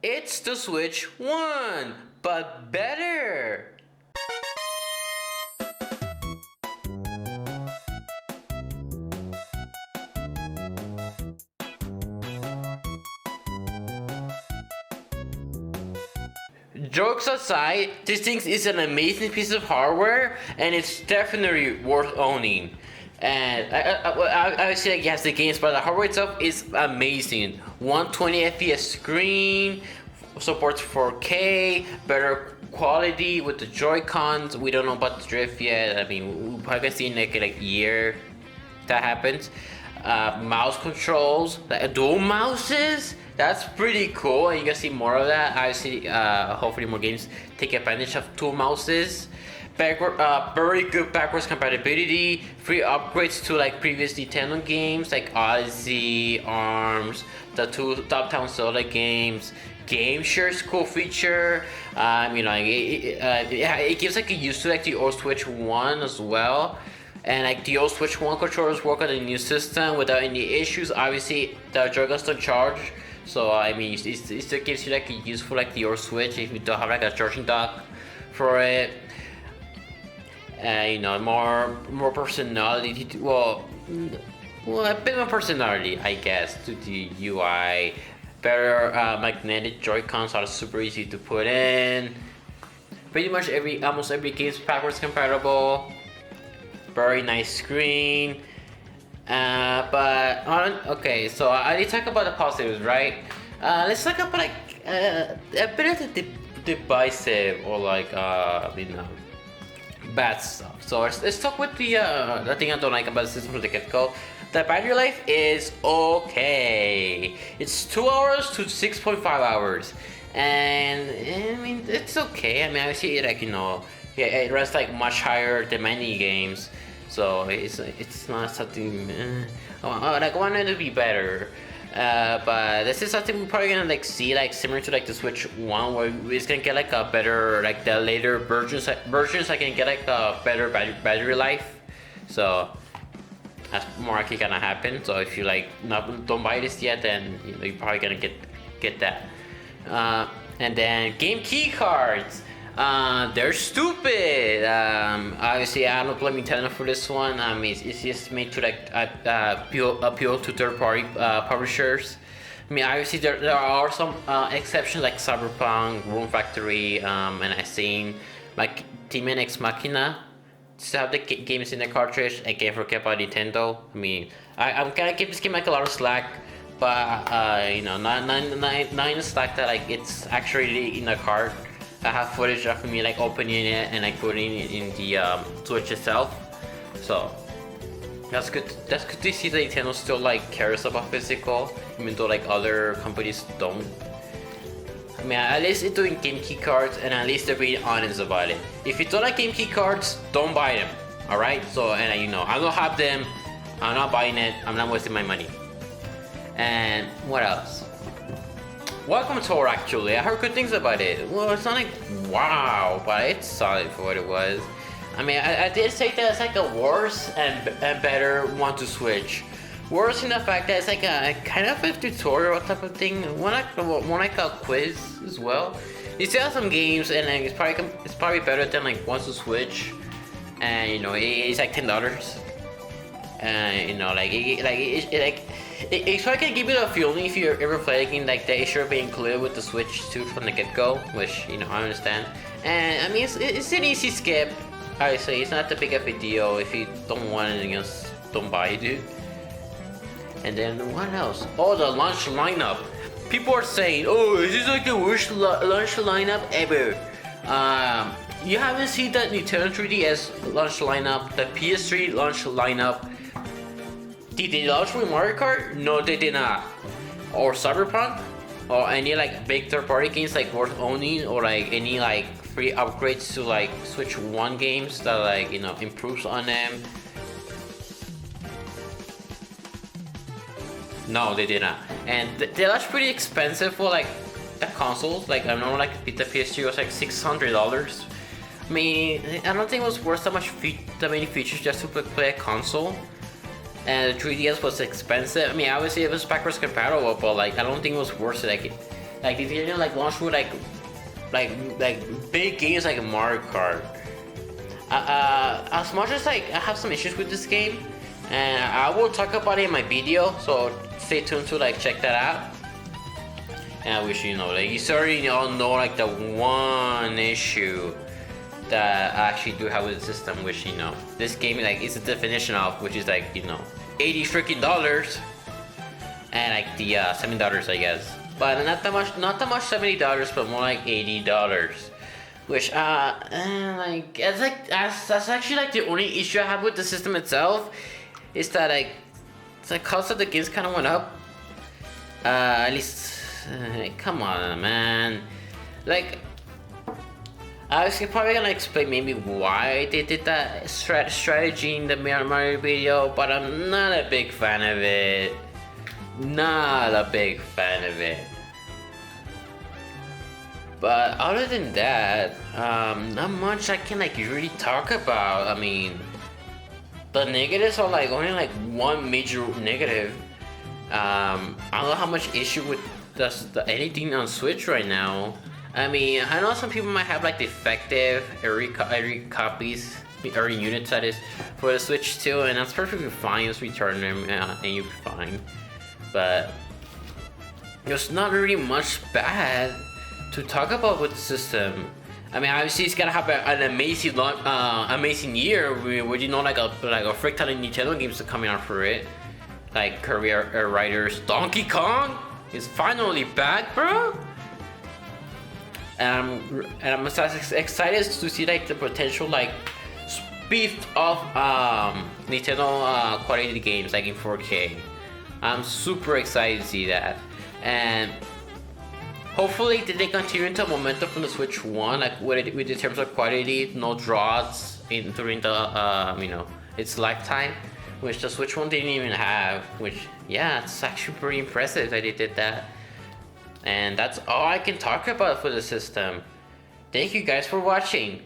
It's the Switch 1, but better! Jokes aside, this thing is an amazing piece of hardware, and it's definitely worth owning. And I would say like yes, the games, but the hardware itself is amazing. 120 FPS screen, supports 4K, better quality with the Joy-Cons. We don't know about the drift yet. I mean, we'll probably see in like a year that happens. Mouse controls, dual mouses. That's pretty cool, and you can see more of that. Obviously, hopefully more games take advantage of dual mouses. Very good backwards compatibility. Free upgrades to like previous Nintendo games like Odyssey, ARMS, the two Top Town Soda games. Game share is cool feature. It gives like a use to like the old Switch 1 as well. And like the old Switch 1 controllers work on the new system without any issues. Obviously, the Joy-Cons don't charge. So I mean, it still gives you like a use for like the old Switch if you don't have like a charging dock for it. More personality. Well, a bit more personality, I guess, to the UI. Better magnetic Joy-Cons are super easy to put in. Pretty much almost every game is backwards compatible. Very nice screen. Okay, so I did talk about the positives, right? Let's talk about like a bit of the divisive or like bad stuff. So let's talk with the thing I don't like about the system from the get-go. The battery life is okay. It's 2 hours to 6.5 hours, and I mean it's okay. I mean I see it like it runs like much higher than many games, so it's not something like I want it to be better. But this is something we're probably gonna like see like similar to like the Switch 1, where it's gonna get like a better like the later versions I can get like a better battery life. So that's more likely gonna happen. So if you like don't buy this yet, then you're probably gonna get that. And then game key cards. They're stupid. Obviously, I don't blame Nintendo for this one. It's just made to like appeal to third-party publishers. I mean, obviously there are some exceptions like Cyberpunk, Room Factory, and I've seen like Team Ex Machina to have the games in the cartridge. I can't forget about Nintendo. I mean, I'm gonna give this game like a lot of slack, but not in the slack that like it's actually in the cart. I have footage of me like opening it and like putting it in the Switch itself, so that's good. That's good to see that Nintendo still like cares about physical, even though like other companies don't. I mean, at least it's doing game key cards, and at least they're being honest about it. If you don't like game key cards, don't buy them. All right. So and I don't have them. I'm not buying it. I'm not wasting my money. And what else? Welcome Tour, actually. I heard good things about it. Well, it's not like wow, but it's solid for what it was. I mean, I did say that it's like a worse and better one to Switch. Worse in the fact that it's like a kind of a tutorial type of thing, more like a quiz as well. You still have some games, and like, it's probably better than like one to Switch, and it's like $10. It's probably gonna give you a feeling if you ever play a game like that. It should be included with the Switch 2 from the get-go, which I understand. And I mean, it's an easy skip. I say it's not that big of a deal. If you don't want anything else, don't buy it, dude. And then what else? Oh, the launch lineup. People are saying, "Oh, is this like the worst launch lineup ever?" You haven't seen that Nintendo 3DS launch lineup, the PS3 launch lineup. Did they launch with Mario Kart? No, they did not. Or Cyberpunk? Or any like big third-party games like worth owning, or like any like free upgrades to like Switch 1 games that like improves on them? No, they did not. And they're actually pretty expensive for like the consoles. Like I know like the PS3 was like $600. I mean, I don't think it was worth that many features just to play a console. And the 3DS was expensive. I mean, obviously it was backwards compatible, but like I don't think it was worth it. Like Nintendo like launched with like big games like Mario Kart. As much as like I have some issues with this game, and I will talk about it in my video, so stay tuned to like check that out. And I wish you know, like you already all know like the one issue that I actually do have with the system, which you know, this game like is the definition of, which is like, you know, $80 freaking dollars, and like the $70, I guess. But not that much $70, but more like $80. Which like that's actually like the only issue I have with the system itself, is that like the cost of the games kind of went up. At least, come on, man. Like, I was probably gonna explain maybe why they did that strategy in the Mario video, but I'm not a big fan of it. Not a big fan of it. But other than that, not much I can like really talk about. I mean, the negatives are like only like one major negative. I don't know how much issue with anything on Switch right now. I mean, I know some people might have like defective every copies, every units that is for the Switch too, and that's perfectly fine. Just return them and you'll be fine. But there's not really much bad to talk about with the system. I mean, obviously it's gonna have an amazing year with you know like a frick ton of Nintendo games coming out for it, like Career Riders. Donkey Kong is finally back, bro. And I'm excited to see like the potential like beefed up Nintendo quality games like in 4K. I'm super excited to see that, and hopefully they continue into momentum from the Switch 1, like with in terms of quality, no draws during the you know, its lifetime, which the Switch 1 didn't even have. Which, yeah, it's actually pretty impressive that they did that. And that's all I can talk about for the system. Thank you guys for watching.